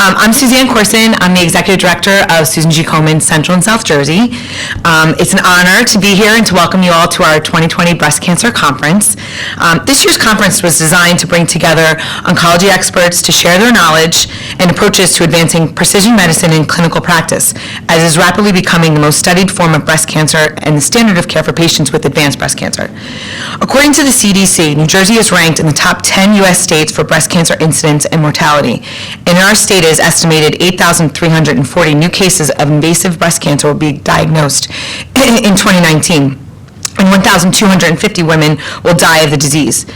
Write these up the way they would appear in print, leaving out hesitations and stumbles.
I'm Suzanne Corson. I'm the Executive Director of Susan G. Komen Central and South Jersey. It's an honor to be here and to welcome you all to our 2020 Breast Cancer Conference. This year's conference was designed to bring together oncology experts to share their knowledge and approaches to advancing precision medicine in clinical practice, as is rapidly becoming the most studied form of breast cancer and the standard of care for patients with advanced breast cancer. According to the CDC, New Jersey is ranked in the top 10 U.S. states for breast cancer incidence and mortality. In our state, it is estimated 8,340 new cases of invasive breast cancer will be diagnosed in 2019, and 1,250 women will die of the disease.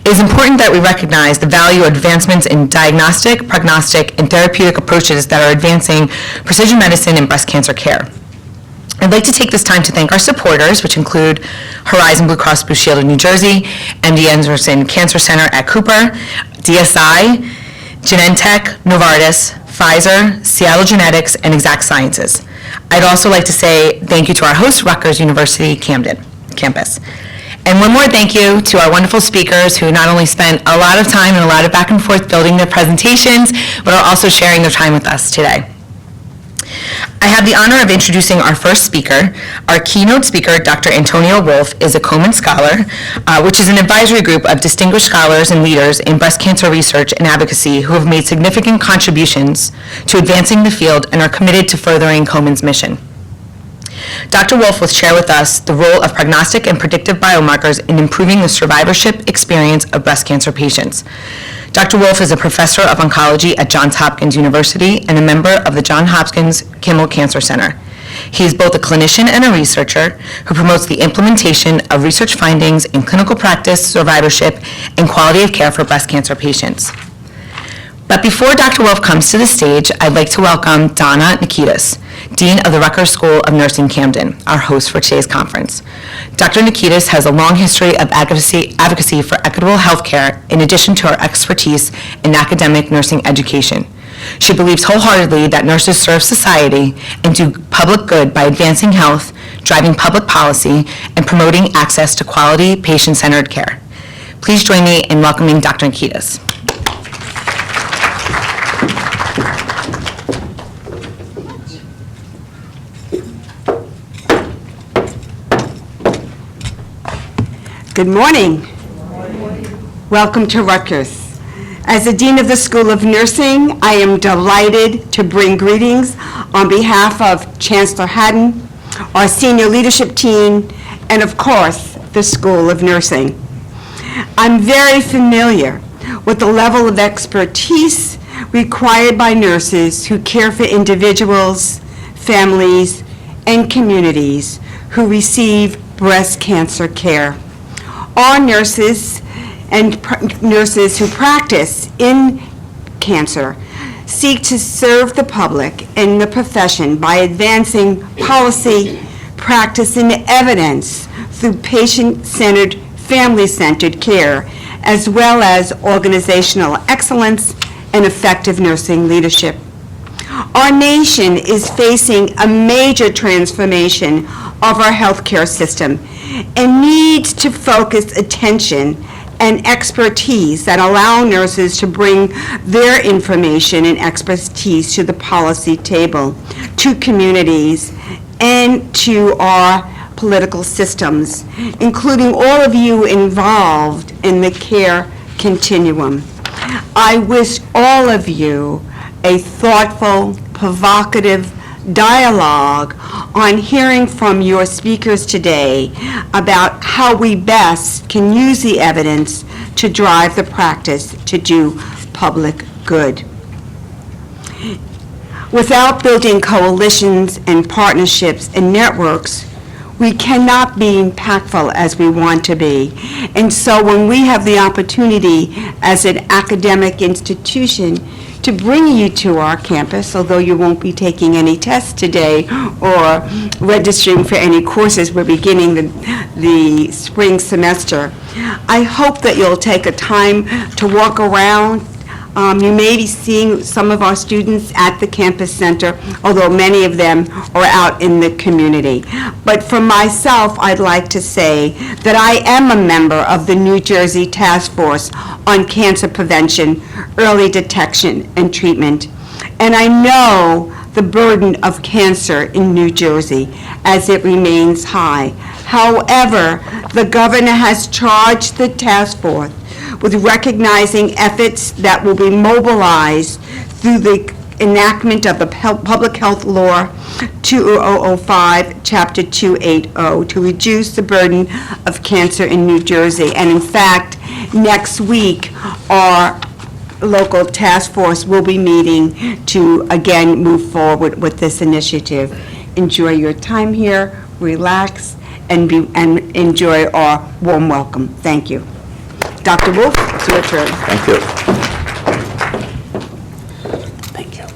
It is important that we recognize the value of advancements in diagnostic, prognostic, and therapeutic approaches that are advancing precision medicine and breast cancer care. I'd like to take this time to thank our supporters, which include Horizon Blue Cross Blue Shield of New Jersey, MD Anderson Cancer Center at Cooper, DSI, Genentech, Novartis, Pfizer, Seattle Genetics, and Exact Sciences. I'd also like to say thank you to our host, Rutgers University Camden campus. And one more thank you to our wonderful speakers who not only spent a lot of time and a lot of back and forth building their presentations, but are also sharing their time with us today. I have the honor of introducing our first speaker. Our keynote speaker, Dr. Antonio Wolfe, is a Komen Scholar, which is an advisory group of distinguished scholars and leaders in breast cancer research and advocacy who have made significant contributions to advancing the field and are committed to furthering Komen's mission. Dr. Wolfe will share with us the role of prognostic and predictive biomarkers in improving the survivorship experience of breast cancer patients. Dr. Wolfe is a professor of oncology at Johns Hopkins University and a member of the Johns Hopkins Kimmel Cancer Center. He is both a clinician and a researcher who promotes the implementation of research findings in clinical practice, survivorship, and quality of care for breast cancer patients. But before Dr. Wolfe comes to the stage, I'd like to welcome Donna Nikitas, Dean of the Rutgers School of Nursing Camden, our host for today's conference. Dr. Nikitas has a long history of advocacy for equitable health care in addition to her expertise in academic nursing education. She believes wholeheartedly that nurses serve society and do public good by advancing health, driving public policy, and promoting access to quality, patient-centered care. Please join me in welcoming Dr. Nikitas. Good morning. Welcome to Rutgers. As the Dean of the School of Nursing, I am delighted to bring greetings on behalf of Chancellor Haddon, our senior leadership team, and of course, the School of Nursing. I'm very familiar with the level of expertise required by nurses who care for individuals, families, and communities who receive breast cancer care. All nurses and nurses who practice in cancer seek to serve the public and the profession by advancing policy, practice, and evidence through patient-centered, family-centered care, as well as organizational excellence and effective nursing leadership. Our nation is facing a major transformation of our healthcare system and needs to focus attention and expertise that allow nurses to bring their information and expertise to the policy table, to communities, and to our political systems, including all of you involved in the care continuum. I wish all of you a thoughtful, provocative dialogue on hearing from your speakers today about how we best can use the evidence to drive the practice to do public good. Without building coalitions and partnerships and networks, we cannot be impactful as we want to be. And so when we have the opportunity as an academic institution to bring you to our campus, although you won't be taking any tests today or registering for any courses, we're beginning the spring semester. I hope that you'll take a time to walk around. You may be seeing some of our students at the campus center, although many of them are out in the community. But for myself, I'd like to say that I am a member of the New Jersey Task Force on Cancer Prevention, Early Detection, and Treatment. And I know the burden of cancer in New Jersey as it remains high. However, the governor has charged the task force with recognizing efforts that will be mobilized through the enactment of the Public Health Law 2005, Chapter 280, to reduce the burden of cancer in New Jersey. And in fact, next week, our local task force will be meeting to, again, move forward with this initiative. Enjoy your time here, relax, and enjoy our warm welcome. Thank you. Dr. Wolff, it's your turn. Thank you. Thank you.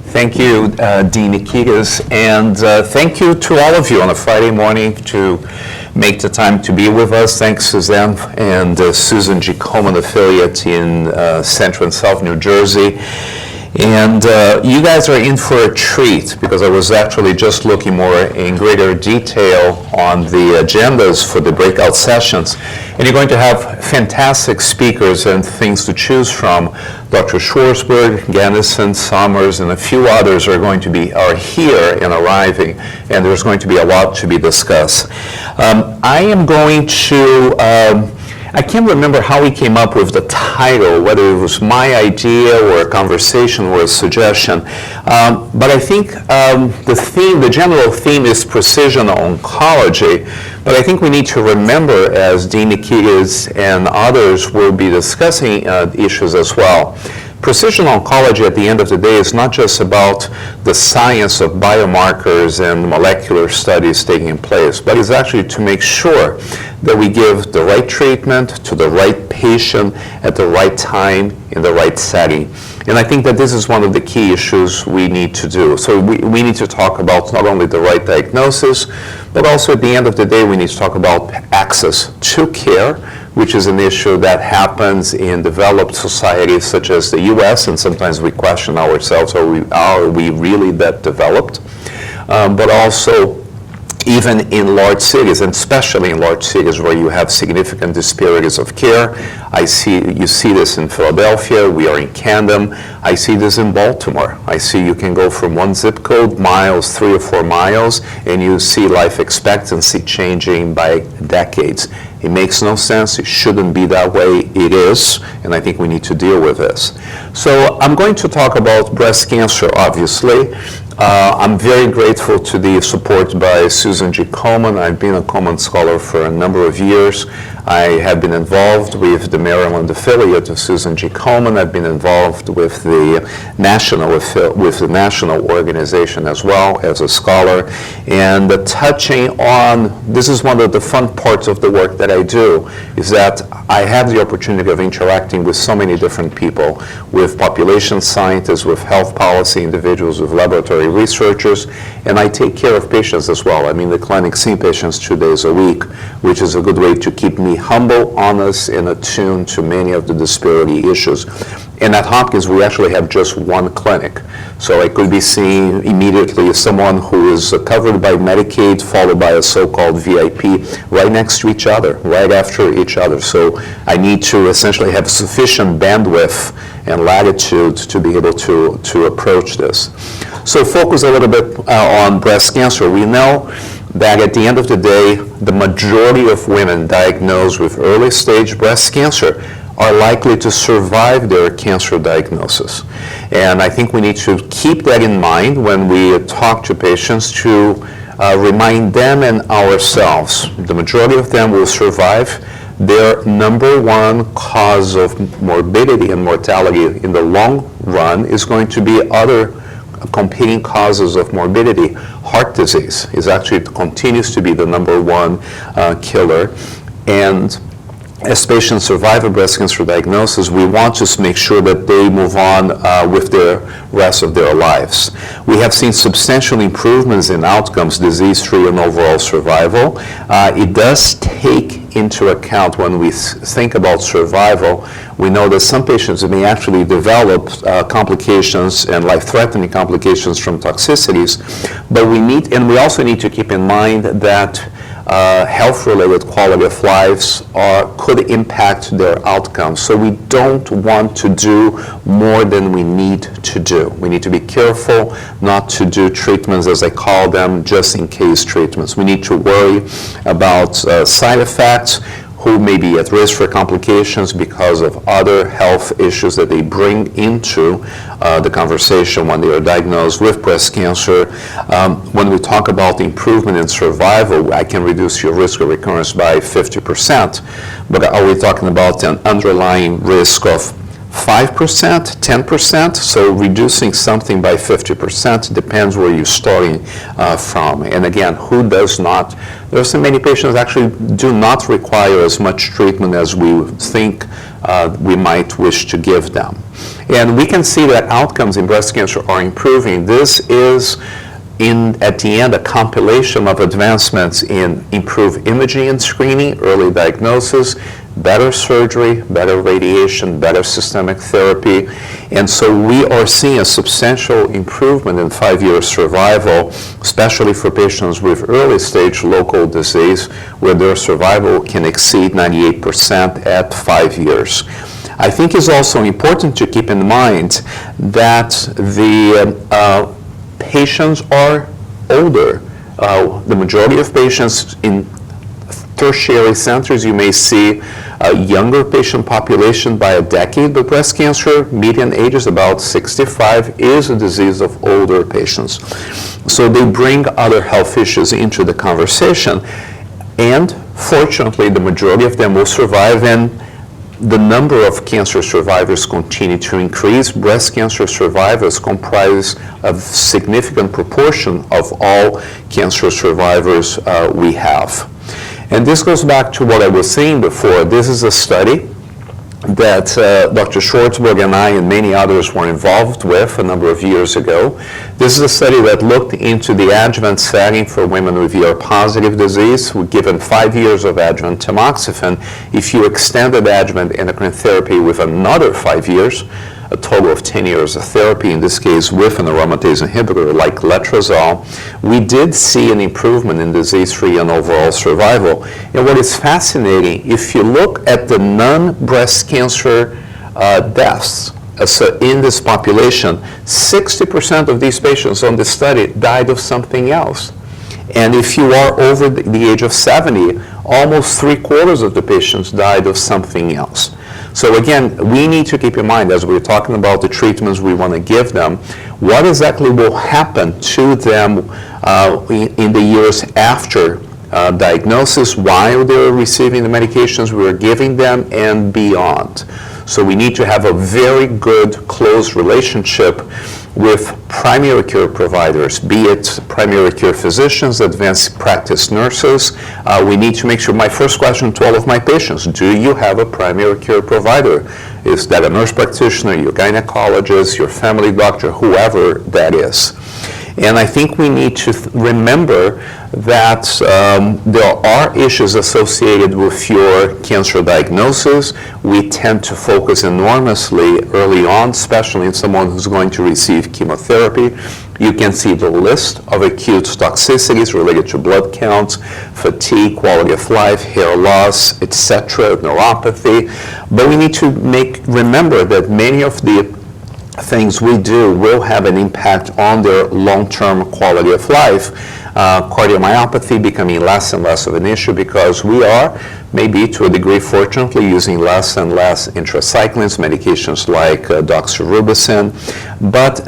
Thank you, Dean Nikitas, and thank you to all of you on a Friday morning to make the time to be with us. Thanks, Suzanne and Susan G. Komen affiliate in Central and South New Jersey. And you guys are in for a treat, because I was actually just looking more in greater detail on the agendas for the breakout sessions. And you're going to have fantastic speakers and things to choose from. Dr. Schwarzberg, Gannison, Summers, and a few others are here and arriving, and there's going to be a lot to be discussed. I am going to I can't remember how we came up with the title, whether it was my idea or a conversation or a suggestion. But I think the general theme is precision oncology. But I think we need to remember, as Dean Nikitas and others will be discussing issues as well, precision oncology at the end of the day is not just about the science of biomarkers and molecular studies taking place, but it's actually to make sure that we give the right treatment to the right patient at the right time in the right setting. And I think that this is one of the key issues we need to do. So we need to talk about not only the right diagnosis, but also at the end of the day, we need to talk about access to care, which is an issue that happens in developed societies such as the US, and sometimes we question ourselves, are we really that developed? But also, even in large cities, and especially in large cities where you have significant disparities of care. You see this in Philadelphia, we are in Camden. I see this in Baltimore. I see you can go from one zip code, miles, 3 or 4 miles, and you see life expectancy changing by decades. It makes no sense. It shouldn't be that way. It is, and I think we need to deal with this. So I'm going to talk about breast cancer, obviously. I'm very grateful to the support by Susan G. Komen. I've been a Komen Scholar for a number of years. I have been involved with the Maryland affiliate of Susan G. Komen. I've been involved with the national organization as well as a scholar. And touching on, this is one of the fun parts of the work that I do, is that I have the opportunity of interacting with so many different people, with population scientists, with health policy individuals, with laboratory researchers, and I take care of patients as well. I'm in the clinic seeing patients 2 days a week, which is a good way to keep me humble, honest, and attuned to many of the disparity issues. And at Hopkins, we actually have just one clinic. So I could be seeing immediately someone who is covered by Medicaid, followed by a so-called VIP, right next to each other, right after each other. So I need to essentially have sufficient bandwidth and latitude to be able to approach this. So focus a little bit on breast cancer. We know that at the end of the day, the majority of women diagnosed with early stage breast cancer are likely to survive their cancer diagnosis. And I think we need to keep that in mind when we talk to patients, to remind them and ourselves, the majority of them will survive. Their number one cause of morbidity and mortality in the long run is going to be other competing causes of morbidity. Heart disease continues to be the number one killer. And as patients survive a breast cancer diagnosis, we want to make sure that they move on with the rest of their lives. We have seen substantial improvements in outcomes, disease-free and overall survival. It does take into account, when we think about survival, we know that some patients may actually develop complications and life-threatening complications from toxicities, but we also need to keep in mind that health-related quality of lives could impact their outcomes. So we don't want to do more than we need to do. We need to be careful not to do treatments, as I call them, just in case treatments. We need to worry about side effects, who may be at risk for complications because of other health issues that they bring into the conversation when they are diagnosed with breast cancer. When we talk about improvement in survival, I can reduce your risk of recurrence by 50%, but are we talking about an underlying risk of 5%, 10%? So reducing something by 50% depends where you're starting from. And again, who does not? There are so many patients actually do not require as much treatment as we think we might wish to give them. And we can see that outcomes in breast cancer are improving. This is, at the end, a compilation of advancements in improved imaging and screening, early diagnosis, better surgery, better radiation, better systemic therapy. And so we are seeing a substantial improvement in 5-year survival, especially for patients with early stage local disease, where their survival can exceed 98% at 5 years. I think it's also important to keep in mind that the patients are older. The majority of patients in tertiary centers, you may see a younger patient population by a decade, but breast cancer, median age is about 65, is a disease of older patients. So they bring other health issues into the conversation. And fortunately, the majority of them will survive, and the number of cancer survivors continue to increase. Breast cancer survivors comprise a significant proportion of all cancer survivors we have. And this goes back to what I was saying before. This is a study that Dr. Schwartzberg and I and many others were involved with a number of years ago. This is a study that looked into the adjuvant setting for women with ER-positive disease, who given 5 years of adjuvant tamoxifen. If you extended adjuvant endocrine therapy with another 5 years, a total of 10 years of therapy, in this case with an aromatase inhibitor like letrozole, we did see an improvement in disease-free and overall survival. And what is fascinating, if you look at the non-breast cancer deaths in this population, 60% of these patients on this study died of something else. And if you are over the age of 70, almost 3/4 of the patients died of something else. So again, we need to keep in mind, as we're talking about the treatments we want to give them, what exactly will happen to them in the years after diagnosis, while they're receiving the medications we're giving them, and beyond. So we need to have a very good, close relationship with primary care providers, be it primary care physicians, advanced practice nurses. We need to make sure, my first question to all of my patients, do you have a primary care provider? Is that a nurse practitioner, your gynecologist, your family doctor, whoever that is? And I think we need to remember that there are issues associated with your cancer diagnosis. We tend to focus enormously early on, especially in someone who's going to receive chemotherapy. You can see the list of acute toxicities related to blood counts, fatigue, quality of life, hair loss, etc., neuropathy. But we need to remember that many of the things we do will have an impact on their long-term quality of life. Cardiomyopathy becoming less and less of an issue because we are, maybe to a degree, fortunately, using less and less intracyclines, medications like doxorubicin. But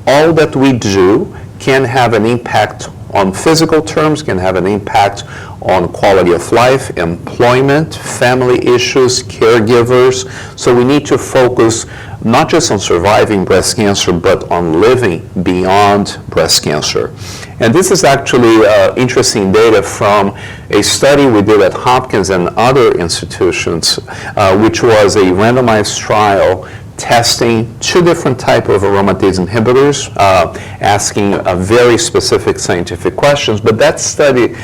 all that we do can have an impact on physical terms, can have an impact on quality of life, employment, family issues, caregivers. So we need to focus not just on surviving breast cancer, but on living beyond breast cancer. And this is actually interesting data from a study we did at Hopkins and other institutions, which was a randomized trial testing 2 different types of aromatase inhibitors, asking very specific scientific questions. But that study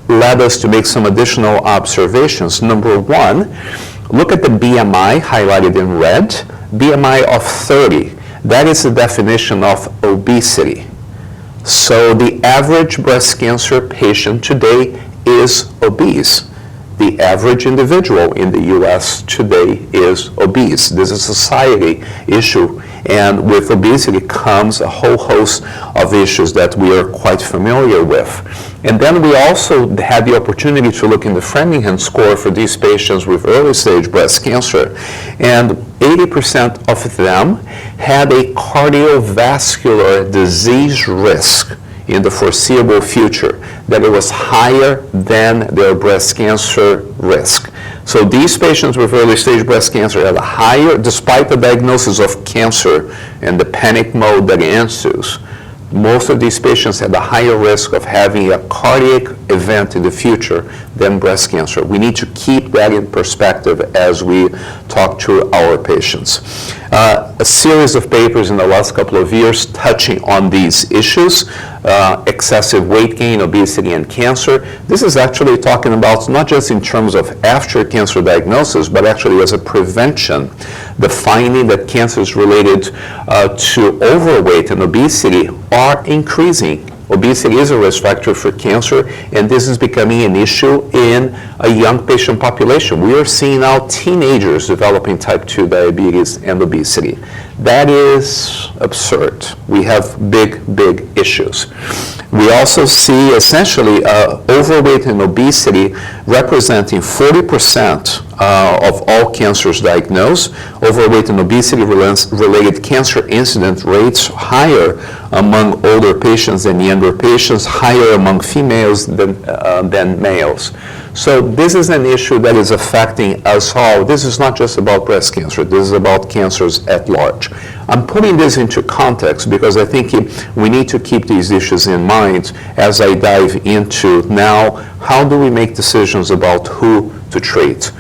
led us to make some additional observations. Number 1, look at the BMI highlighted in red, BMI of 30. That is the definition of obesity. So the average breast cancer patient today is obese. The average individual in the U.S. today is obese. This is a society issue, and with obesity comes a whole host of issues that we are quite familiar with. And then we also had the opportunity to look in the Framingham score for these patients with early stage breast cancer, and 80% of them had a cardiovascular disease risk in the foreseeable future, that it was higher than their breast cancer risk. So these patients with early stage breast cancer had a higher, despite the diagnosis of cancer and the panic mode that ensues, most of these patients had a higher risk of having a cardiac event in the future than breast cancer. We need to keep that in perspective as we talk to our patients. A series of papers in the last couple of years touching on these issues, excessive weight gain, obesity, and cancer. This is actually talking about not just in terms of after cancer diagnosis, but actually as a prevention. The finding that cancer is related to overweight and obesity are increasing. Obesity is a risk factor for cancer, and this is becoming an issue in a young patient population. We are seeing now teenagers developing type 2 diabetes and obesity. That is absurd. We have big issues. We also see essentially overweight and obesity representing 40% of all cancers diagnosed. Overweight and obesity-related cancer incidence rates higher among older patients than younger patients, higher among females than males. So this is an issue that is affecting us all. This is not just about breast cancer. This is about cancers at large. I'm putting this into context because I think we need to keep these issues in mind as I dive into now, how do we make decisions about who to treat?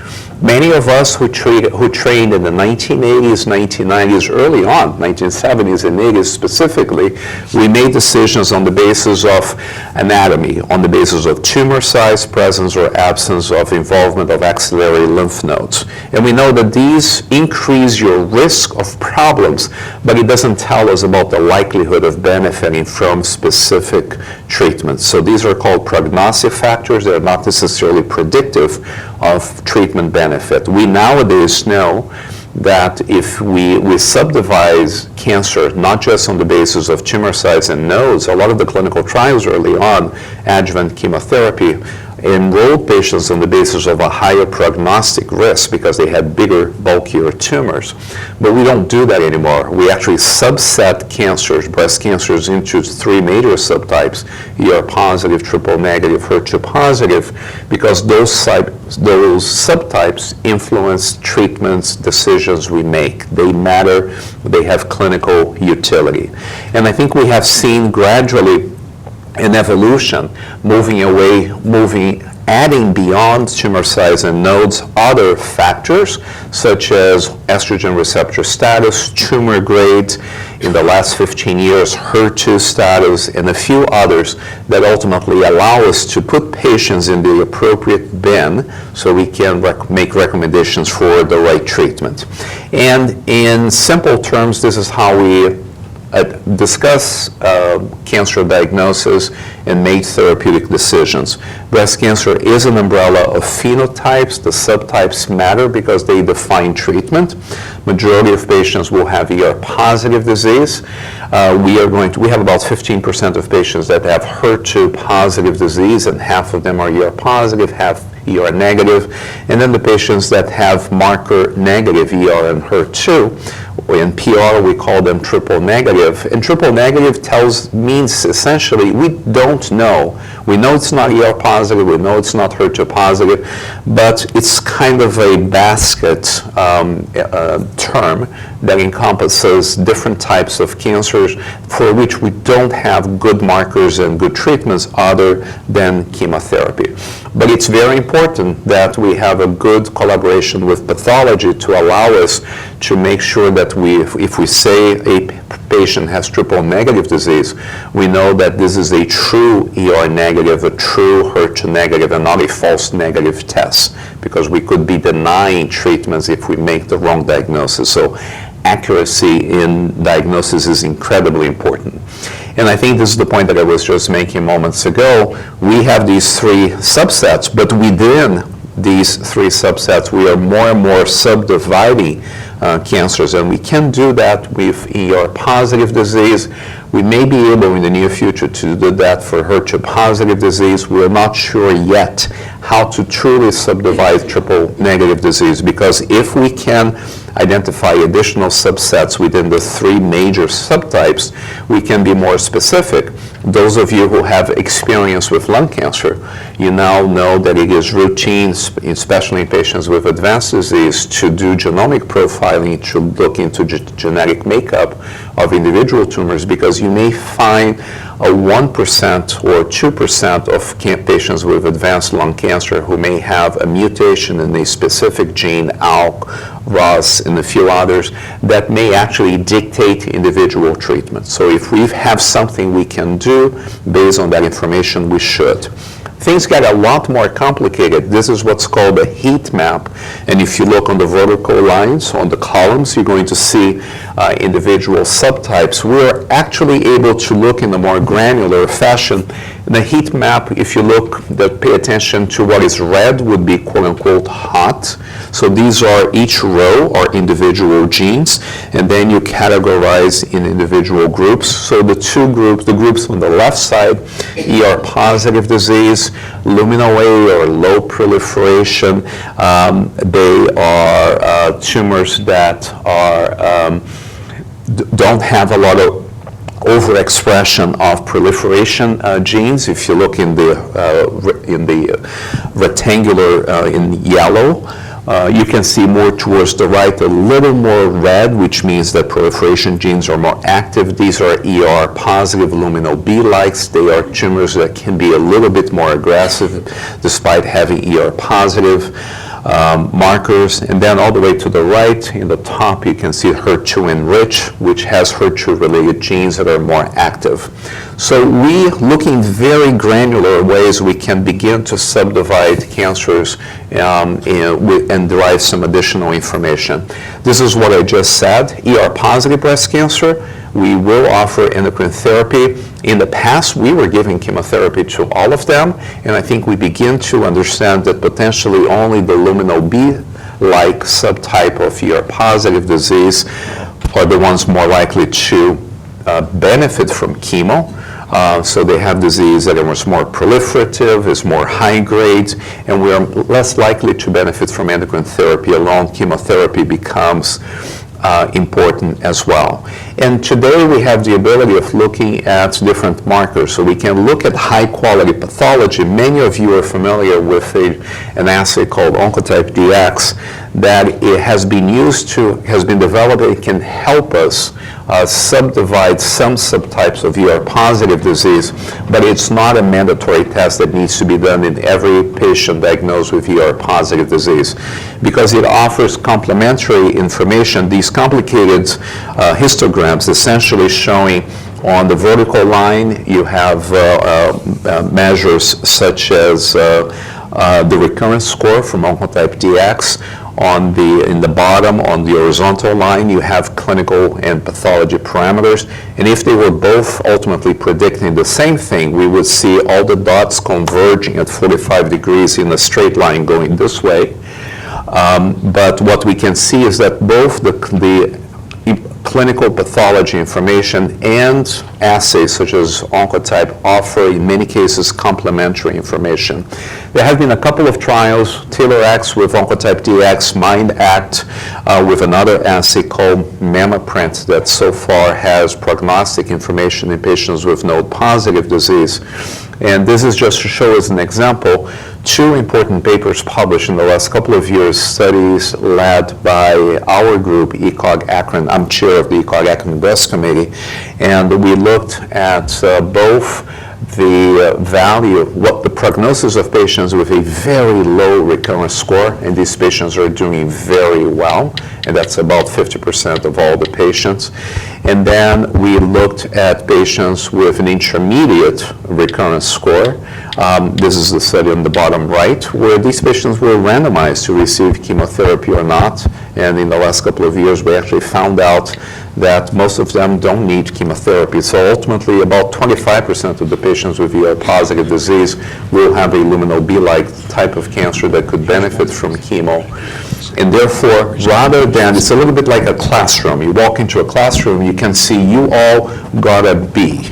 Many of us who trained in the 1980s, 1990s, early on, 1970s and 80s specifically, we made decisions on the basis of anatomy, on the basis of tumor size, presence or absence of involvement of axillary lymph nodes. And we know that these increase your risk of problems, but it doesn't tell us about the likelihood of benefiting from specific treatments. So these are called prognostic factors. They're not necessarily predictive of treatment benefit. We nowadays know that if we subdivide cancer, not just on the basis of tumor size and nodes, a lot of the clinical trials early on, adjuvant chemotherapy, enrolled patients on the basis of a higher prognostic risk because they had bigger, bulkier tumors. But we don't do that anymore. We actually subset cancers, breast cancers, into three major subtypes: ER positive, triple negative, HER2 positive, because those subtypes influence treatments, decisions we make. They matter, they have clinical utility. And I think we have seen gradually an evolution, adding beyond tumor size and nodes other factors such as estrogen receptor status, tumor grade, in the last 15 years, HER2 status, and a few others that ultimately allow us to put patients in the appropriate bin so we can make recommendations for the right treatment. And in simple terms, this is how we discuss cancer diagnosis and make therapeutic decisions. Breast cancer is an umbrella of phenotypes. The subtypes matter because they define treatment. Majority of patients will have ER positive disease. We have about 15% of patients that have HER2 positive disease, and half of them are ER positive, half ER negative, and then the patients that have marker negative ER and HER2. In PR, we call them triple negative. And triple negative means essentially we don't know. We know it's not ER positive, we know it's not HER2 positive, but it's kind of a basket term that encompasses different types of cancers for which we don't have good markers and good treatments other than chemotherapy. But it's very important that we have a good collaboration with pathology to allow us to make sure that if we say a patient has triple negative disease, we know that this is a true ER negative, a true HER2 negative, and not a false negative test, because we could be denying treatments if we make the wrong diagnosis. So accuracy in diagnosis is incredibly important. And I think this is the point that I was just making moments ago. We have these three subsets, but within these three subsets, we are more and more subdividing cancers, and we can do that with ER-positive disease. We may be able in the near future to do that for HER2-positive disease. We're not sure yet how to truly subdivide triple-negative disease, because if we can identify additional subsets within the three major subtypes, we can be more specific. Those of you who have experience with lung cancer, you now know that it is routine, especially in patients with advanced disease, to do genomic profiling to look into genetic makeup of individual tumors, because you may find a 1% or 2% of patients with advanced lung cancer who may have a mutation in a specific gene, ALK, ROS, and a few others, that may actually dictate individual treatment. So if we have something we can do based on that information, we should. Things get a lot more complicated. This is what's called a heat map. And if you look on the vertical lines, on the columns, you're going to see individual subtypes. We're actually able to look in a more granular fashion. In the heat map, if you look, pay attention to what is red would be quote-unquote hot. So these are, each row are individual genes, and then you categorize in individual groups. So the groups on the left side, ER-positive disease, luminal A or low proliferation, they are tumors that are don't have a lot of overexpression of proliferation genes. If you look in the rectangular in yellow, you can see more towards the right, a little more red, which means that proliferation genes are more active. These are ER-positive luminal B-likes. They are tumors that can be a little bit more aggressive despite having ER-positive markers. And then all the way to the right, in the top, you can see HER2 enriched, which has HER2-related genes that are more active. So we, looking very granular ways, we can begin to subdivide cancers and derive some additional information. This is what I just said. ER-positive breast cancer, we will offer endocrine therapy. In the past, we were giving chemotherapy to all of them, and I think we begin to understand that potentially only the luminal B-like subtype of ER-positive disease are the ones more likely to benefit from chemo. So they have disease that is more proliferative, is more high grade, and we are less likely to benefit from endocrine therapy alone. Chemotherapy becomes important as well. And today we have the ability of looking at different markers. So we can look at high quality pathology. Many of you are familiar with an assay called Oncotype Dx that it has been developed. It can help us subdivide some subtypes of ER-positive disease, but it's not a mandatory test that needs to be done in every patient diagnosed with ER-positive disease, because it offers complementary information. These complicated histograms essentially showing on the vertical line you have measures such as the recurrence score from Oncotype Dx. In the bottom, on the horizontal line, you have clinical and pathology parameters. And if they were both ultimately predicting the same thing, we would see all the dots converging at 45 degrees in a straight line going this way. But what we can see is that both the clinical pathology information and assays such as Oncotype offer, in many cases, complementary information. There have been a couple of trials, TAILOR-X with Oncotype Dx, MIND-ACT with another assay called MammaPrint that so far has prognostic information in patients with node-positive disease. And this is just to show as an example, two important papers published in the last couple of years, studies led by our group, ECOG Akron. I'm chair of the ECOG Akron Breast Committee, and we looked at both the value of what the prognosis of patients with a very low recurrence score, and these patients are doing very well, and that's about 50% of all the patients. And then we looked at patients with an intermediate recurrence score. This is the study on the bottom right, where these patients were randomized to receive chemotherapy or not, And in the last couple of years, we actually found out that most of them don't need chemotherapy. So ultimately, about 25% of the patients with ER-positive disease will have a luminal B-like type of cancer that could benefit from chemo. And therefore, rather than, it's a little bit like a classroom. You walk into a classroom, you can see you all got a B.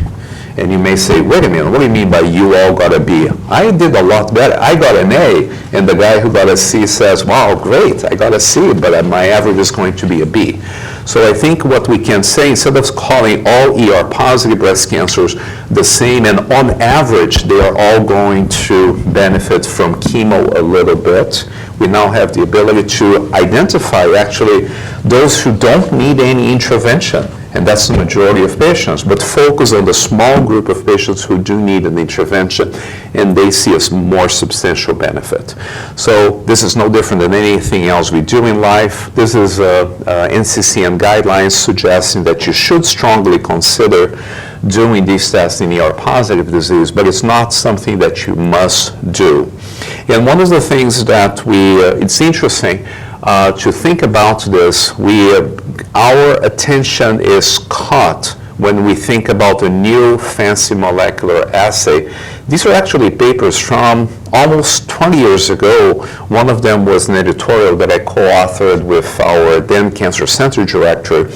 And you may say, wait a minute, what do you mean by you all got a B? I did a lot better. I got an A, and the guy who got a C says, wow, great, I got a C, but my average is going to be a B. So I think what we can say, instead of calling all ER-positive breast cancers the same, and on average, they are all going to benefit from chemo a little bit, we now have the ability to identify actually those who don't need any intervention. And that's the majority of patients, but focus on the small group of patients who do need an intervention, and they see a more substantial benefit. So this is no different than anything else we do in life. This is NCCN guidelines suggesting that you should strongly consider doing these tests in ER-positive disease, but it's not something that you must do. And one of the things that it's interesting to think about this, our attention is caught when we think about a new fancy molecular assay. These are actually papers from almost 20 years ago. One of them was an editorial that I co-authored with our then Cancer Center director.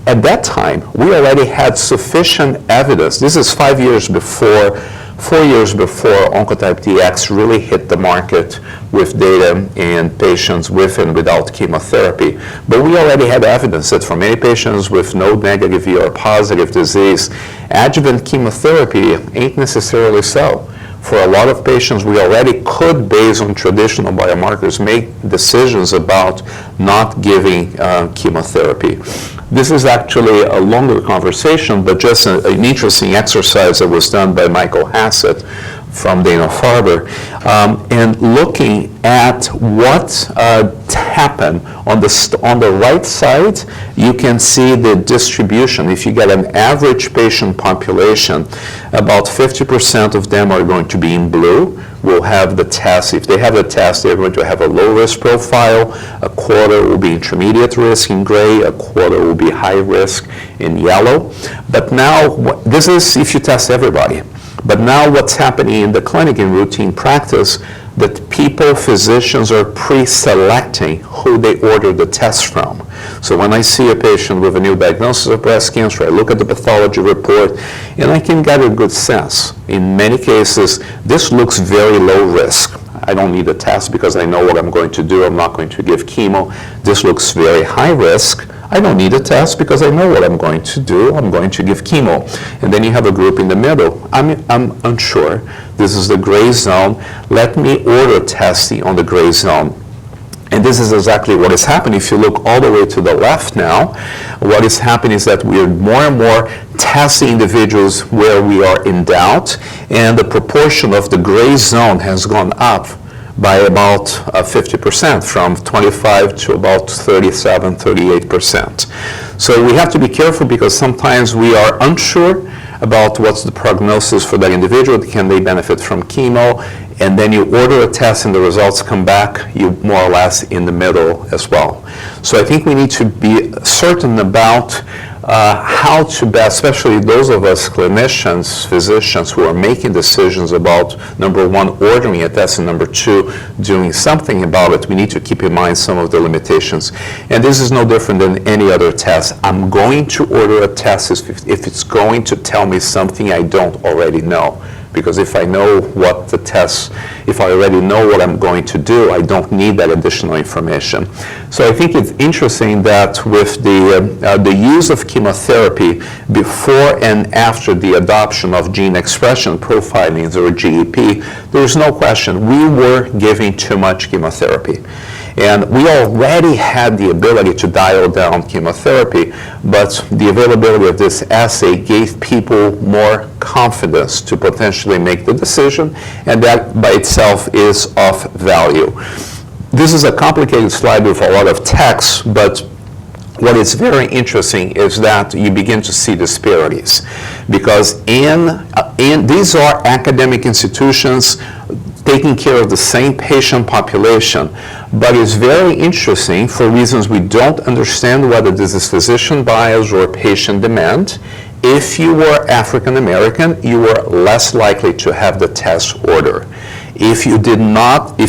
At that time, we already had sufficient evidence. This is 4 years before Oncotype Dx really hit the market with data in patients with and without chemotherapy. But we already had evidence that for many patients with node-negative ER-positive disease, adjuvant chemotherapy ain't necessarily so. For a lot of patients, we already could, based on traditional biomarkers, make decisions about not giving chemotherapy. This is actually a longer conversation, but just an interesting exercise that was done by Michael Hassett from Dana-Farber, and looking at what happened on the right side, you can see the distribution. If you get an average patient population, about 50% of them are going to be in blue. Will have the test. If they have the test, they're going to have a low risk profile. A quarter will be intermediate risk in gray. A quarter will be high risk in yellow. But now, this is if you test everybody. But now what's happening in the clinic in routine practice, that physicians are pre-selecting who they order the test from. So when I see a patient with a new diagnosis of breast cancer, I look at the pathology report, and I can get a good sense. In many cases, this looks very low risk. I don't need a test because I know what I'm going to do. I'm not going to give chemo. This looks very high risk. I don't need a test because I know what I'm going to do. I'm going to give chemo. And then you have a group in the middle. I'm unsure. This is the gray zone. Let me order testing on the gray zone. And this is exactly what is happening. If you look all the way to the left now, what is happening is that we are more and more testing individuals where we are in doubt, and the proportion of the gray zone has gone up by about 50%, from 25 to about 37, 38%. So we have to be careful because sometimes we are unsure about what's the prognosis for that individual. Can they benefit from chemo? And then you order a test and the results come back, you're more or less in the middle as well. So I think we need to be certain about how to best, especially those of us clinicians, physicians who are making decisions about, number one, ordering a test, and number two, doing something about it. We need to keep in mind some of the limitations. And this is no different than any other test. I'm going to order a test if it's going to tell me something I don't already know. Because if I know what the test, if I already know what I'm going to do, I don't need that additional information. So I think it's interesting that with the use of chemotherapy before and after the adoption of gene expression profiling, or GEP, there's no question we were giving too much chemotherapy. And we already had the ability to dial down chemotherapy, but the availability of this assay gave people more confidence to potentially make the decision, and that by itself is of value. This is a complicated slide with a lot of text, but what is very interesting is that you begin to see disparities, because in these are academic institutions. taking care of the same patient population, but it's very interesting for reasons we don't understand whether this is physician bias or patient demand. If you were African American, you were less likely to have the test order. If you did not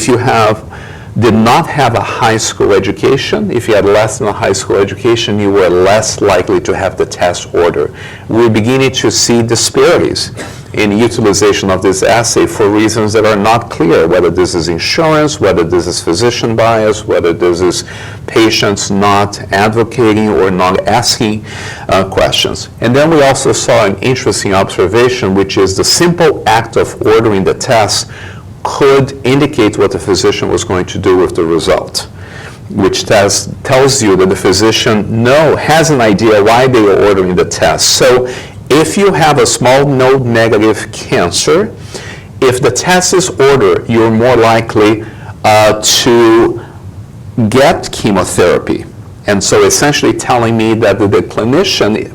have a high school education, if you had less than a high school education, you were less likely to have the test order. We're beginning to see disparities in utilization of this assay for reasons that are not clear, whether this is insurance, whether this is physician bias, whether this is patients not advocating or not asking questions. And then we also saw an interesting observation, which is the simple act of ordering the test could indicate what the physician was going to do with the result, which tells you that the physician has an idea why they are ordering the test. So if you have a small node negative cancer, if the test is ordered, you're more likely to get chemotherapy. And so essentially telling me that the clinician,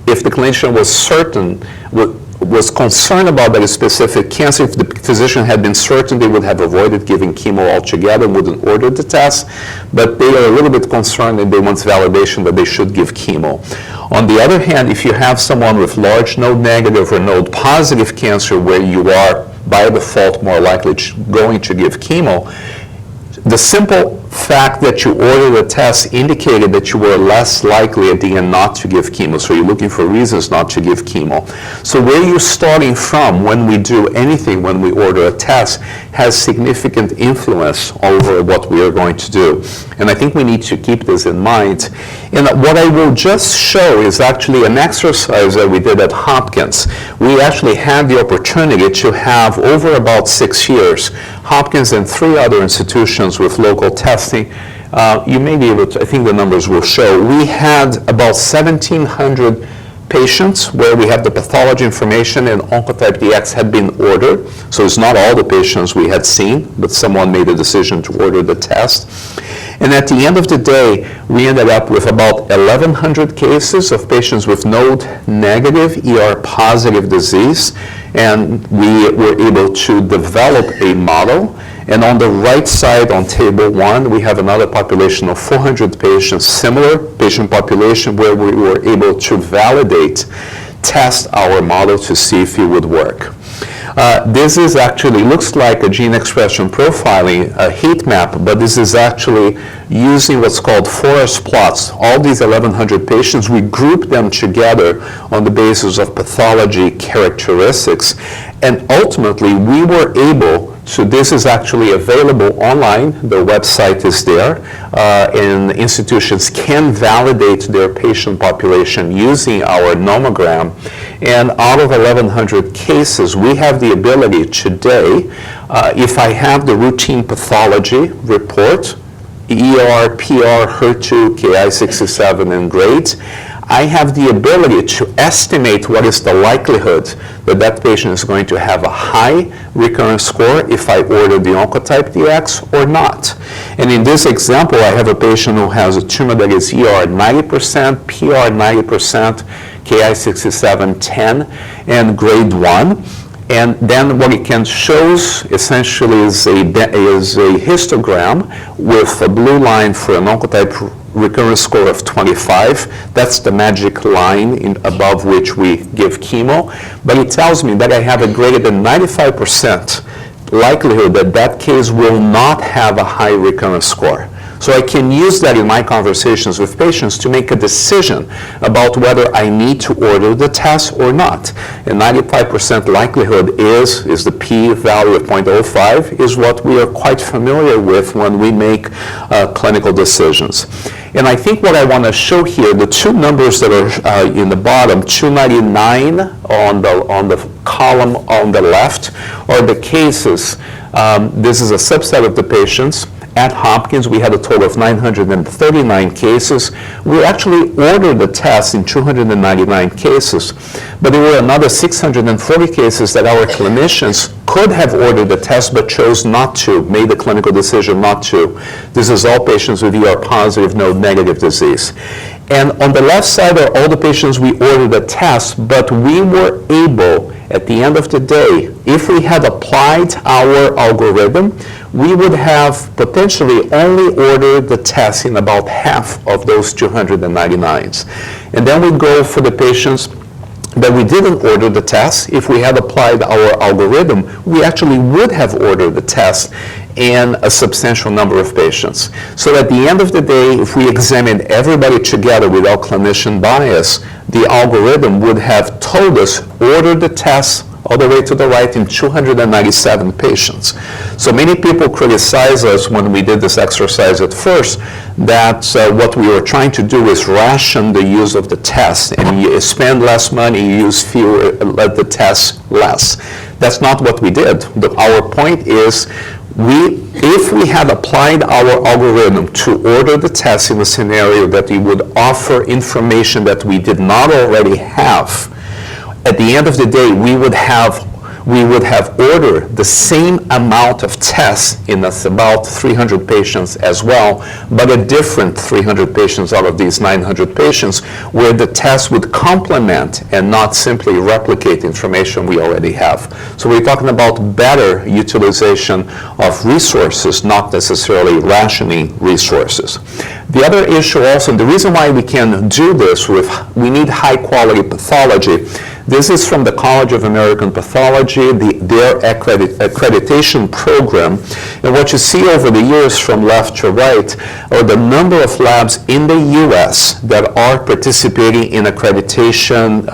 if the clinician was certain, was concerned about that specific cancer, if the physician had been certain, they would have avoided giving chemo altogether, wouldn't order the test, but they are a little bit concerned and they want validation that they should give chemo. On the other hand, if you have someone with large node negative or node positive cancer where you are by default more likely going to give chemo, the simple fact that you ordered a test indicated that you were less likely at the end not to give chemo. So you're looking for reasons not to give chemo. So where you're starting from when we do anything, when we order a test, has significant influence over what we are going to do. And I think we need to keep this in mind. And what I will just show is actually an exercise that we did at Hopkins. We actually had the opportunity to have, over about 6 years, Hopkins and 3 other institutions with local testing. You may be able to, I think the numbers will show, we had about 1,700 patients where we have the pathology information and Oncotype Dx had been ordered. So it's not all the patients we had seen, but someone made a decision to order the test. And at the end of the day, we ended up with about 1,100 cases of patients with node negative, ER positive disease. And we were able to develop a model. And on the right side, on table 1, we have another population of 400 patients, similar patient population where we were able to validate, test our model to see if it would work. This is actually, looks like a gene expression profiling, a heat map, but this is actually using what's called forest plots. All these 1,100 patients, we grouped them together on the basis of pathology characteristics, and ultimately we were able, so this is actually available online, the website is there, and institutions can validate their patient population using our nomogram. And out of 1,100 cases, we have the ability today, if I have the routine pathology report, ER, PR, HER2, Ki67, and grades, I have the ability to estimate what is the likelihood that that patient is going to have a high recurrence score if I order the Oncotype Dx or not. And in this example, I have a patient who has a tumor that is ER 90%, PR 90%, Ki67 10, and grade 1. And then what it can shows essentially is a histogram with a blue line for an Oncotype recurrence score of 25. That's the magic line above which we give chemo. But it tells me that I have a greater than 95% likelihood that that case will not have a high recurrence score. So I can use that in my conversations with patients to make a decision about whether I need to order the test or not. And 95% likelihood is the p-value of 0.05, is what we are quite familiar with when we make clinical decisions. And I think what I want to show here, the two numbers that are in the bottom, 299 on the column on the left, are the cases. This is a subset of the patients. At Hopkins, we had a total of 939 cases. We actually ordered the test in 299 cases, but there were another 640 cases that our clinicians could have ordered the test but chose not to, made the clinical decision not to. This is all patients with ER positive, node negative disease. And on the left side are all the patients we ordered a test, but we were able, at the end of the day, if we had applied our algorithm, we would have potentially only ordered the test in about half of those 299s. And then we go for the patients that we didn't order the test. If we had applied our algorithm, we actually would have ordered the test in a substantial number of patients. So at the end of the day, if we examined everybody together without clinician bias, the algorithm would have told us, order the test all the way to the right in 297 patients. So many people criticize us when we did this exercise at first that what we were trying to do is ration the use of the test, and you spend less money, you use fewer, let the test less. That's not what we did. Our point is, if we had applied our algorithm to order the test in a scenario that it would offer information that we did not already have, at the end of the day, we would have ordered the same amount of tests in about 300 patients as well, but a different 300 patients out of these 900 patients, where the test would complement and not simply replicate information we already have. So we're talking about better utilization of resources, not necessarily rationing resources. The other issue also, and the reason why we can do this we need high quality pathology. This is from the College of American Pathology, their accreditation program. And what you see over the years from left to right are the number of labs in the US that are participating in accreditation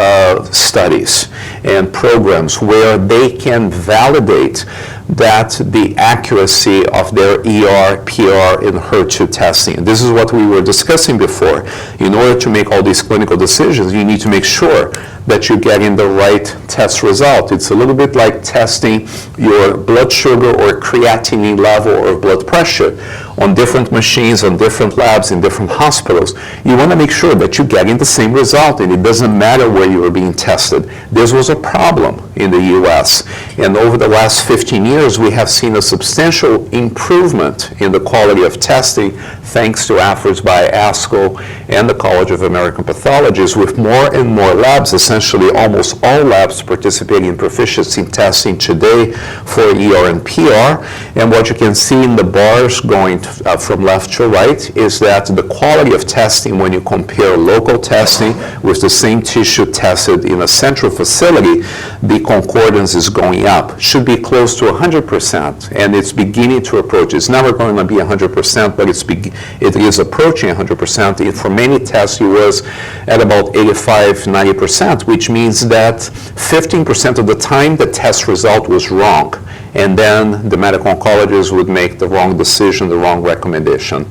studies and programs where they can validate that the accuracy of their ER, PR, and HER2 testing. And this is what we were discussing before. In order to make all these clinical decisions, you need to make sure that you're getting the right test result. It's a little bit like testing your blood sugar or creatinine level or blood pressure on different machines, on different labs, in different hospitals. You want to make sure that you're getting the same result, and it doesn't matter where you are being tested. This was a problem in the US, and over the last 15 years, we have seen a substantial improvement in the quality of testing thanks to efforts by ASCO and the College of American Pathologists, with more and more labs, essentially almost all labs participating in proficiency testing today for ER and PR. And what you can see in the bars going from left to right is that the quality of testing, when you compare local testing with the same tissue tested in a central facility, the concordance is going up. Should be close to 100%, and it's beginning to approach. It's never going to be 100%, but it is approaching 100%. For many tests, it was at about 85, 90%, which means that 15% of the time the test result was wrong. And then the medical oncologist would make the wrong decision, the wrong recommendation.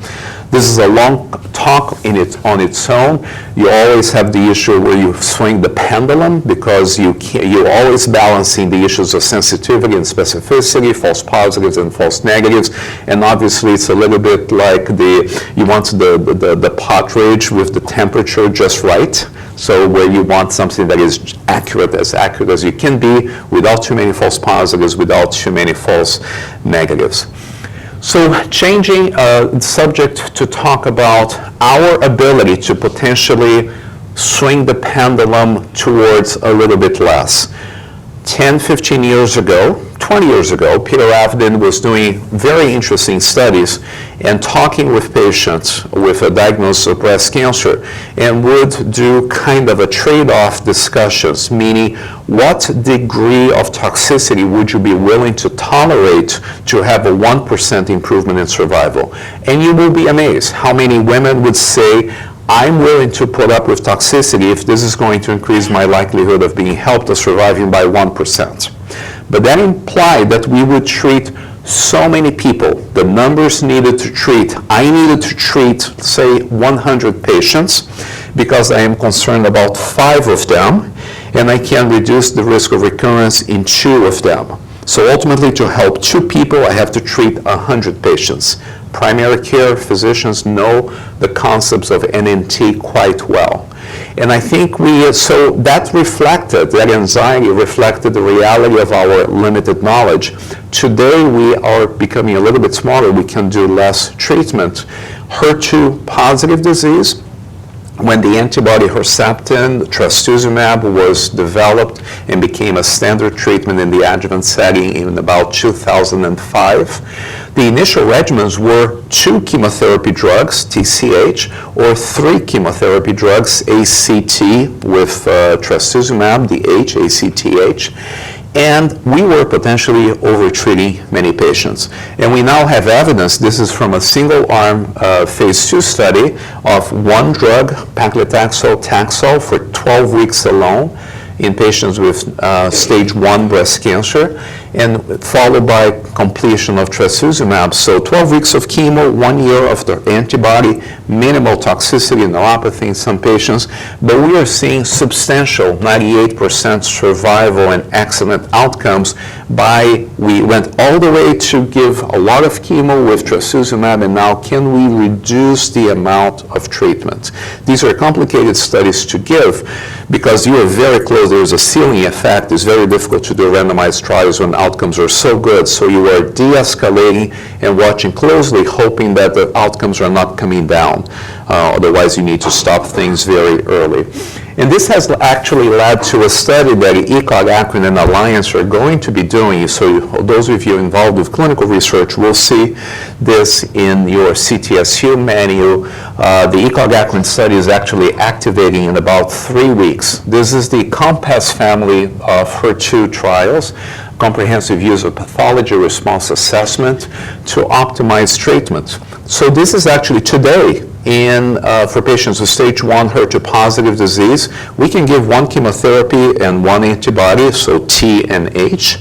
This is a long talk on its own. You always have the issue where you swing the pendulum, because you're always balancing the issues of sensitivity and specificity, false positives and false negatives. And obviously it's a little bit like you want the pottage with the temperature just right. So where you want something that is accurate as you can be, without too many false positives, without too many false negatives. So changing the subject to talk about our ability to potentially swing the pendulum towards a little bit less. 10, 15 years ago, 20 years ago, Peter Avden was doing very interesting studies and talking with patients with a diagnosis of breast cancer, and would do kind of a trade-off discussions, meaning what degree of toxicity would you be willing to tolerate to have a 1% improvement in survival? And you will be amazed how many women would say, I'm willing to put up with toxicity if this is going to increase my likelihood of being helped or surviving by 1%. But that implied that we would treat so many people. The numbers needed to treat, I needed to treat, say, 100 patients, because I am concerned about 5 of them, and I can reduce the risk of recurrence in 2 of them. So ultimately, to help 2 people, I have to treat 100 patients. Primary care physicians know the concepts of NNT quite well. And I think so that anxiety reflected the reality of our limited knowledge. Today, we are becoming a little bit smarter. We can do less treatment. HER2 positive disease, when the antibody Herceptin, trastuzumab, was developed and became a standard treatment in the adjuvant setting in about 2005. The initial regimens were 2 chemotherapy drugs, TCH, or 3 chemotherapy drugs, ACT with trastuzumab, the H, ACTH. And we were potentially over-treating many patients. And we now have evidence, this is from a single-arm phase 2 study of one drug, paclitaxel, Taxol, for 12 weeks alone in patients with stage 1 breast cancer, and followed by completion of trastuzumab. So 12 weeks of chemo, 1 year of the antibody, minimal toxicity, neuropathy in some patients, but we are seeing substantial 98% survival and excellent outcomes we went all the way to give a lot of chemo with trastuzumab, and now can we reduce the amount of treatment? These are complicated studies to give because you are very close. There's a ceiling effect. It's very difficult to do randomized trials when outcomes are so good. So you are de-escalating and watching closely, hoping that the outcomes are not coming down. Otherwise, you need to stop things very early. And this has actually led to a study that ECOG-ACRIN and Alliance are going to be doing. So those of you involved with clinical research will see this in your CTSU menu. The ECOG-ACRIN study is actually activating in about 3 weeks. This is the COMPASS family of HER2 trials, comprehensive use of pathology response assessment to optimize treatment. So this is actually today for patients with stage 1 HER2 positive disease. We can give 1 chemotherapy and 1 antibody, so T and H.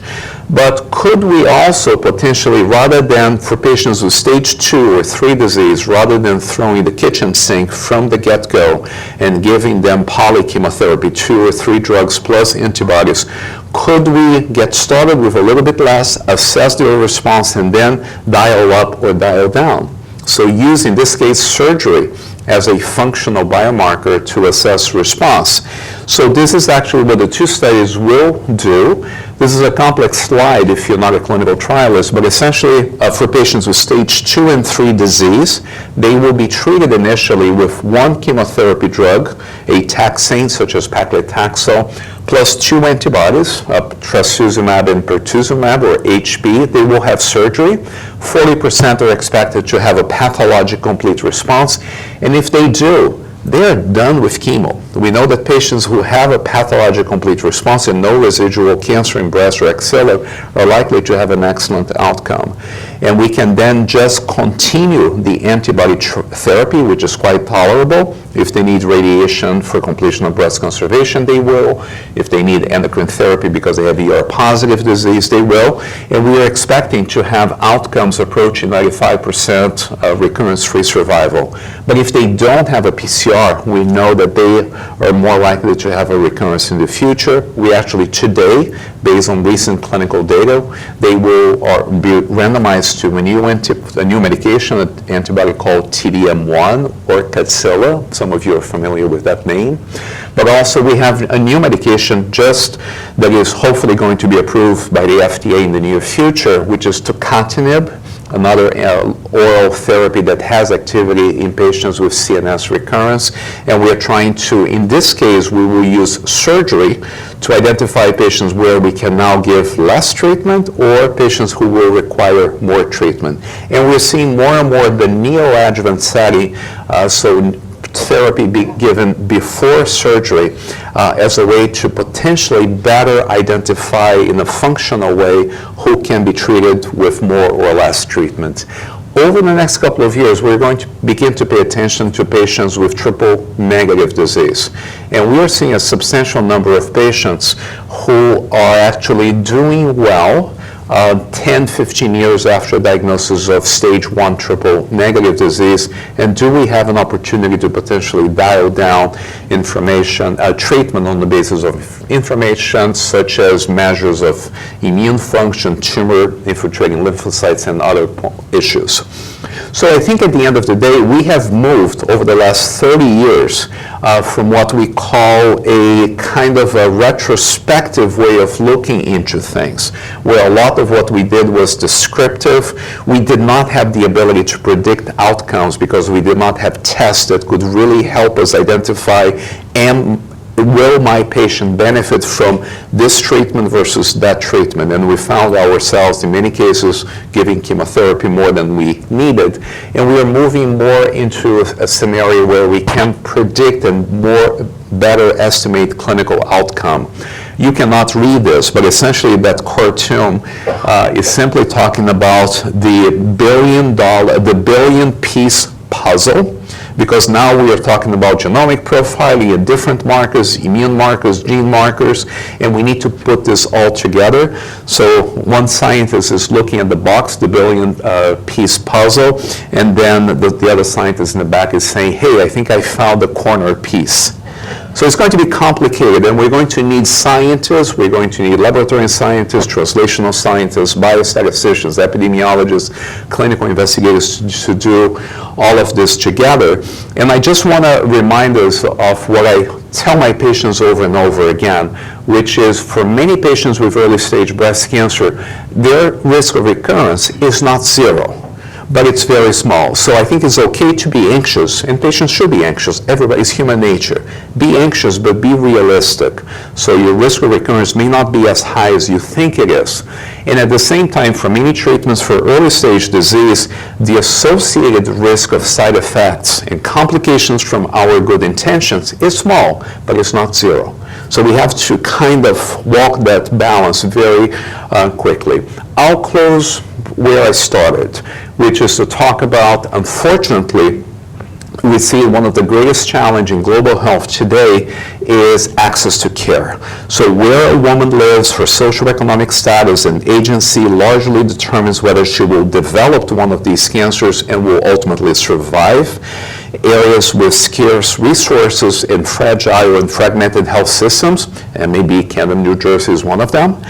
But could we also potentially, rather than for patients with stage 2 or 3 disease, rather than throwing the kitchen sink from the get-go and giving them polychemotherapy, 2 or 3 drugs plus antibodies, could we get started with a little bit less, assess their response, and then dial up or dial down? So use, in this case, surgery as a functional biomarker to assess response. So this is actually what the 2 studies will do. This is a complex slide if you're not a clinical trialist, but essentially for patients with stage 2 and 3 disease, they will be treated initially with 1 chemotherapy drug, a taxane such as paclitaxel, plus 2 antibodies, trastuzumab and pertuzumab, or HB. They will have surgery. 40% are expected to have a pathologic complete response. And if they do, they're done with chemo. We know that patients who have a pathologic complete response and no residual cancer in breast or axilla are likely to have an excellent outcome. And we can then just continue the antibody therapy, which is quite tolerable. If they need radiation for completion of breast conservation, they will. If they need endocrine therapy because they have ER-positive disease, they will. And we are expecting to have outcomes approaching 95% recurrence-free survival. But if they don't have a PCR, we know that they are more likely to have a recurrence in the future. We actually today, based on recent clinical data, they will be randomized to a new medication, an antibody called TDM1 or Kadcyla. Some of you are familiar with that name. But also we have a new medication that is hopefully going to be approved by the FDA in the near future, which is tucatinib, another oral therapy that has activity in patients with CNS recurrence. And we are trying to, in this case, we will use surgery to identify patients where we can now give less treatment or patients who will require more treatment. And we're seeing more and more the neoadjuvant setting, so therapy be given before surgery as a way to potentially better identify in a functional way who can be treated with more or less treatment. Over the next couple of years, we're going to begin to pay attention to patients with triple-negative disease. And we are seeing a substantial number of patients who are actually doing well 10, 15 years after diagnosis of stage 1 triple-negative disease, and do we have an opportunity to potentially dial down treatment on the basis of information such as measures of immune function, tumor infiltrating lymphocytes, and other issues. So I think at the end of the day, we have moved over the last 30 years from what we call a kind of a retrospective way of looking into things, where a lot of what we did was descriptive. We did not have the ability to predict outcomes because we did not have tests that could really help us identify will my patient benefit from this treatment versus that treatment? And we found ourselves, in many cases, giving chemotherapy more than we needed. And we are moving more into a scenario where we can predict and better estimate clinical outcome. You cannot read this, but essentially that cartoon is simply talking about the billion-piece puzzle, because now we are talking about genomic profiling and different markers, immune markers, gene markers, and we need to put this all together. So one scientist is looking at the box, the billion-piece puzzle, and then the other scientist in the back is saying, hey, I think I found the corner piece. So it's going to be complicated, and we're going to need scientists, we're going to need laboratory scientists, translational scientists, biostatisticians, epidemiologists, clinical investigators to do all of this together. And I just want to remind us of what I tell my patients over and over again, which is for many patients with early stage breast cancer, their risk of recurrence is not zero, but it's very small. So I think it's okay to be anxious, and patients should be anxious. Everybody's human nature. Be anxious, but be realistic. So your risk of recurrence may not be as high as you think it is. And at the same time, for many treatments for early stage disease, the associated risk of side effects and complications from our good intentions is small, but it's not zero. So we have to kind of walk that balance very quickly. I'll close where I started, which is to talk about, unfortunately, we see one of the greatest challenges in global health today is access to care. So where a woman lives, her socioeconomic status and agency largely determines whether she will develop one of these cancers and will ultimately survive. Areas with scarce resources and fragile and fragmented health systems, and maybe Camden, New Jersey is one of them.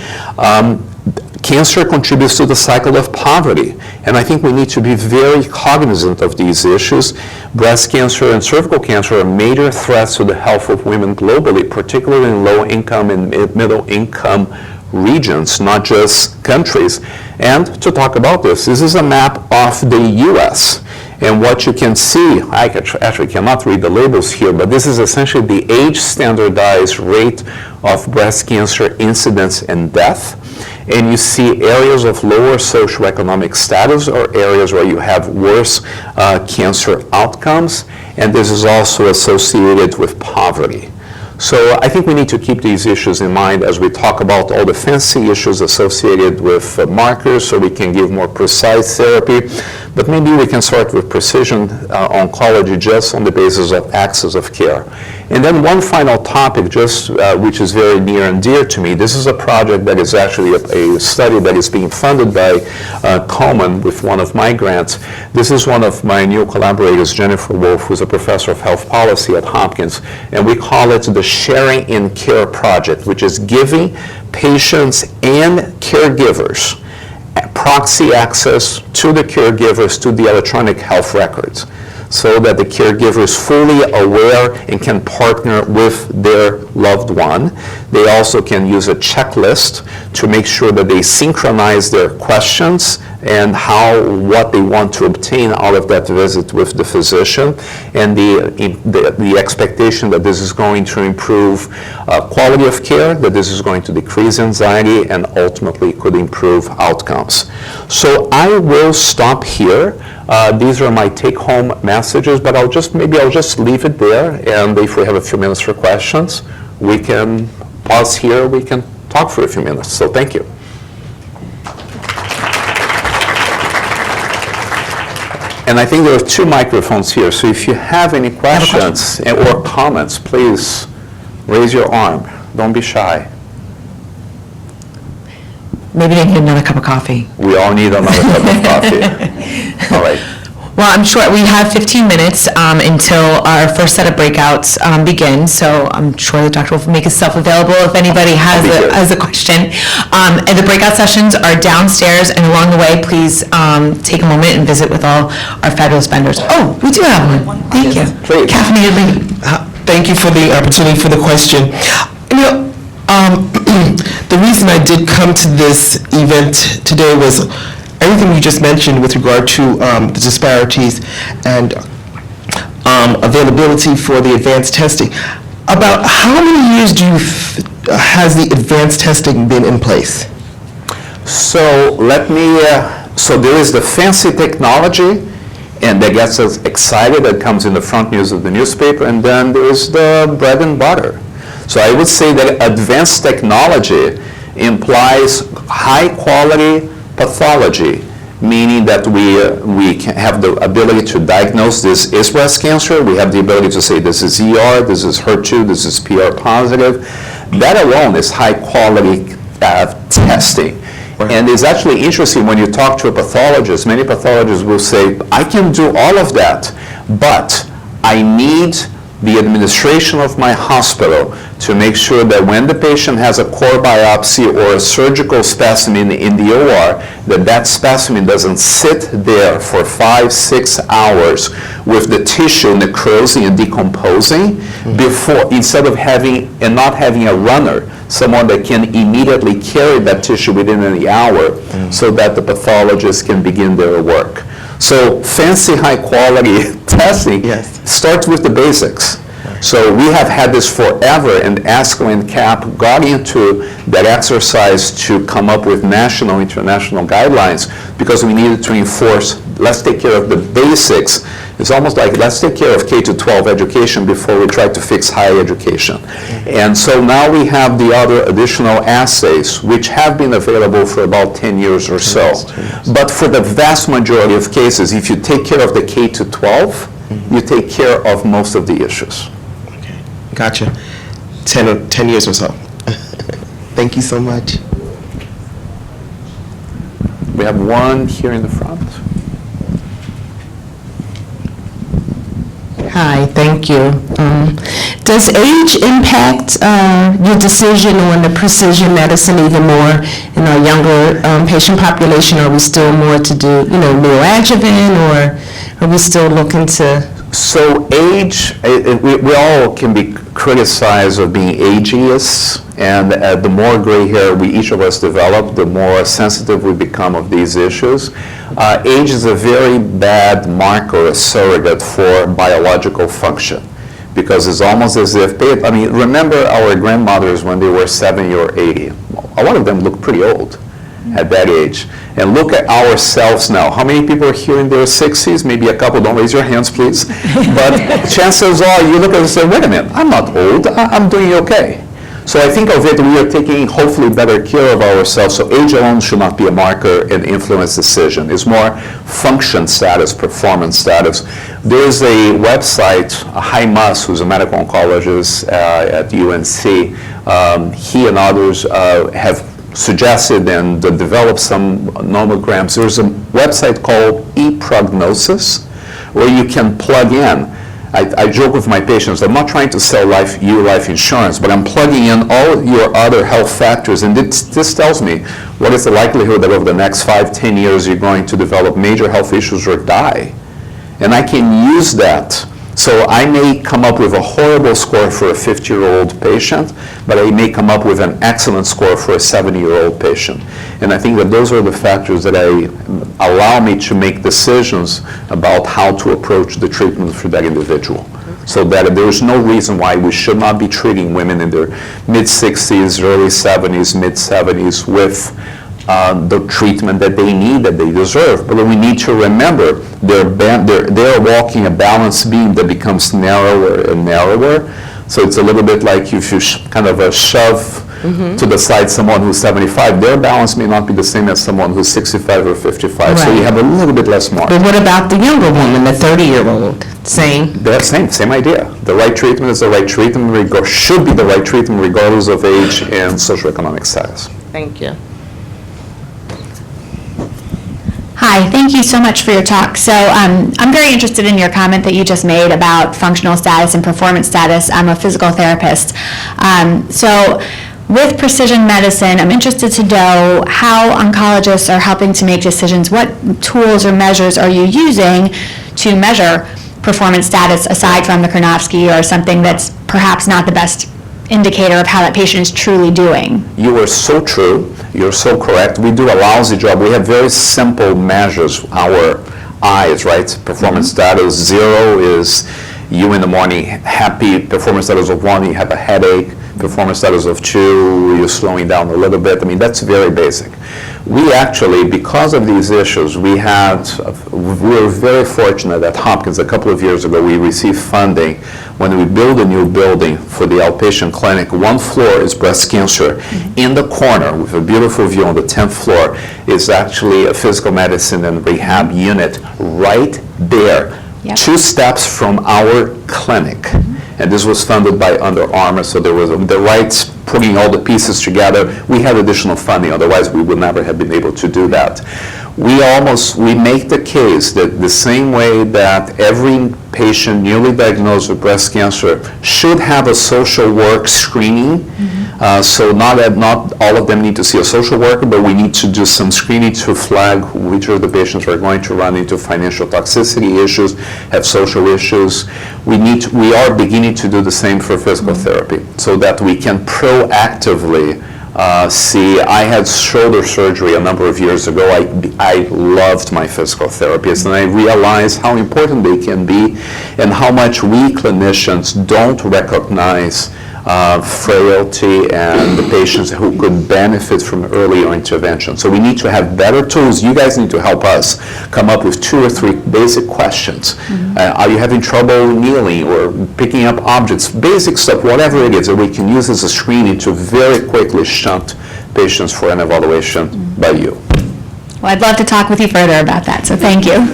Cancer contributes to the cycle of poverty, and I think we need to be very cognizant of these issues. Breast cancer and cervical cancer are major threats to the health of women globally, particularly in low-income and middle-income regions, not just countries. And to talk about this is a map of the U.S., and what you can see, I actually cannot read the labels here, but this is essentially the age-standardized rate of breast cancer incidence and death. And you see areas of lower socioeconomic status or areas where you have worse cancer outcomes, and this is also associated with poverty. So I think we need to keep these issues in mind as we talk about all the fancy issues associated with markers so we can give more precise therapy. But maybe we can start with precision oncology just on the basis of access of care. And then one final topic, just which is very near and dear to me. This is a project that is actually a study that is being funded by Komen with one of my grants. This is one of my new collaborators, Jennifer Wolff, who's a professor of health policy at Hopkins, and we call it the Sharing in Care Project, which is giving patients and caregivers proxy access to the caregivers to the electronic health records, so that the caregiver is fully aware and can partner with their loved one. They also can use a checklist to make sure that they synchronize their questions and what they want to obtain out of that visit with the physician, and the expectation that this is going to improve quality of care, that this is going to decrease anxiety, and ultimately could improve outcomes. So I will stop here. These are my take-home messages, but I'll just leave it there, and if we have a few minutes for questions, we can pause here, we can talk for a few minutes. So thank you. And I think there are two microphones here, so if you have any questions or comments, please raise your arm. Don't be shy. Maybe they need another cup of coffee. We all need another cup of coffee. All right. Well, I'm sure we have 15 minutes until our first set of breakouts begin, so I'm sure the doctor will make himself available if anybody has a question. And the breakout sessions are downstairs, and along the way, please take a moment and visit with all our fabulous vendors. Oh, we do have one. Thank you. Please. Caffeinated lady. Thank you for the opportunity for the question. The reason I did come to this event today was everything you just mentioned with regard to the disparities and availability for the advanced testing. About how many years has the advanced testing been in place? So so there is the fancy technology, and that gets us excited, that comes in the front news of the newspaper, and then there's the bread and butter. So I would say that advanced technology implies high-quality pathology, meaning that we can have the ability to diagnose this is breast cancer. We have the ability to say this is ER, this is HER2, this is PR positive. That alone is high-quality testing. And it's actually interesting when you talk to a pathologist, many pathologists will say, I can do all of that, but I need the administration of my hospital to make sure that when the patient has a core biopsy or a surgical specimen in the OR, that specimen doesn't sit there for 5-6 hours with the tissue necrosing and decomposing instead of not having a runner, someone that can immediately carry that tissue within an hour so that the pathologist can begin their work. So fancy high-quality testing starts with the basics. So we have had this forever, and ASCO and CAP got into that exercise to come up with national, international guidelines because we needed to enforce, let's take care of the basics. It's almost like let's take care of K-12 education before we try to fix higher education. And so now we have the other additional assays, which have been available for about 10 years or so. But for the vast majority of cases, if you take care of the K-12, you take care of most of the issues. Gotcha. 10 years or so. Thank you so much. We have one here in the front. Hi, thank you. Does age impact your decision on the precision medicine even more in our younger patient population? Are we still more to do, neoadjuvant, or are we still looking to? So age, we all can be criticized of being ageist, and the more gray hair each of us develop, the more sensitive we become of these issues. Age is a very bad marker, a surrogate for biological function, because it's almost as if, remember our grandmothers when they were 70 or 80. A lot of them look pretty old at that age. And look at ourselves now. How many people are here in their 60s? Maybe a couple. Don't raise your hands, please. But chances are you look at it and say, wait a minute, I'm not old. I'm doing okay. So I think of it, we are taking hopefully better care of ourselves. So age alone should not be a marker and influence decision. It's more function status, performance status. There's a website, Haimas, who's a medical oncologist at UNC. He and others have suggested and developed some nomograms. There's a website called ePrognosis where you can plug in. I joke with my patients, I'm not trying to sell life insurance, but I'm plugging in all your other health factors, and this tells me what is the likelihood that over the next 5-10 years you're going to develop major health issues or die. And I can use that. So I may come up with a horrible score for a 50-year-old patient, but I may come up with an excellent score for a 70-year-old patient. And I think that those are the factors that allow me to make decisions about how to approach the treatment for that individual. So that there is no reason why we should not be treating women in their mid-60s, early 70s, mid-70s with the treatment that they need, that they deserve. But we need to remember they're walking a balance beam that becomes narrower and narrower. So it's a little bit like if you kind of shove to the side someone who's 75, their balance may not be the same as someone who's 65 or 55. Right. So you have a little bit less margin. But what about the younger woman, the 30-year-old? Same idea. The right treatment is the right treatment, should be the right treatment regardless of age and socioeconomic status. Thank you. Hi, thank you so much for your talk. So I'm very interested in your comment that you just made about functional status and performance status. I'm a physical therapist. So with precision medicine, I'm interested to know how oncologists are helping to make decisions. What tools or measures are you using to measure performance status aside from the Karnofsky or something that's perhaps not the best indicator of how that patient is truly doing? You are so true. You're so correct. We do a lousy job. We have very simple measures. Our eyes, right? Performance status 0 is you in the morning happy. Performance status of 1, you have a headache. Performance status of 2, you're slowing down a little bit. I mean, that's very basic. We actually, because of these issues, we were very fortunate at Hopkins a couple of years ago. We received funding when we built a new building for the outpatient clinic. One floor is breast cancer. In the corner, with a beautiful view on the 10th floor, is actually a physical medicine and rehab unit right there. Yep. 2 steps from our clinic. And this was funded by Under Armour, so there was the rights putting all the pieces together. We had additional funding, otherwise we would never have been able to do that. We make the case that the same way that every patient newly diagnosed with breast cancer should have a social work screening. So not all of them need to see a social worker, but we need to do some screening to flag which of the patients are going to run into financial toxicity issues, have social issues. We are beginning to do the same for physical therapy so that we can proactively see. I had shoulder surgery a number of years ago. I loved my physical therapists, and I realized how important they can be and how much we clinicians don't recognize frailty and the patients who could benefit from earlier intervention. So we need to have better tools. You guys need to help us come up with 2 or 3 basic questions. Are you having trouble kneeling or picking up objects? Basic stuff, whatever it is, that we can use as a screening to very quickly shunt patients for an evaluation by you. Well, I'd love to talk with you further about that, so thank you.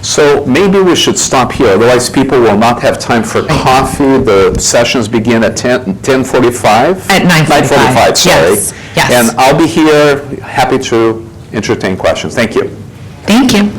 So maybe we should stop here, otherwise people will not have time for coffee. The sessions begin at 10:45? At 9:45. Sorry. Yes. And I'll be here, happy to entertain questions. Thank you. Thank you.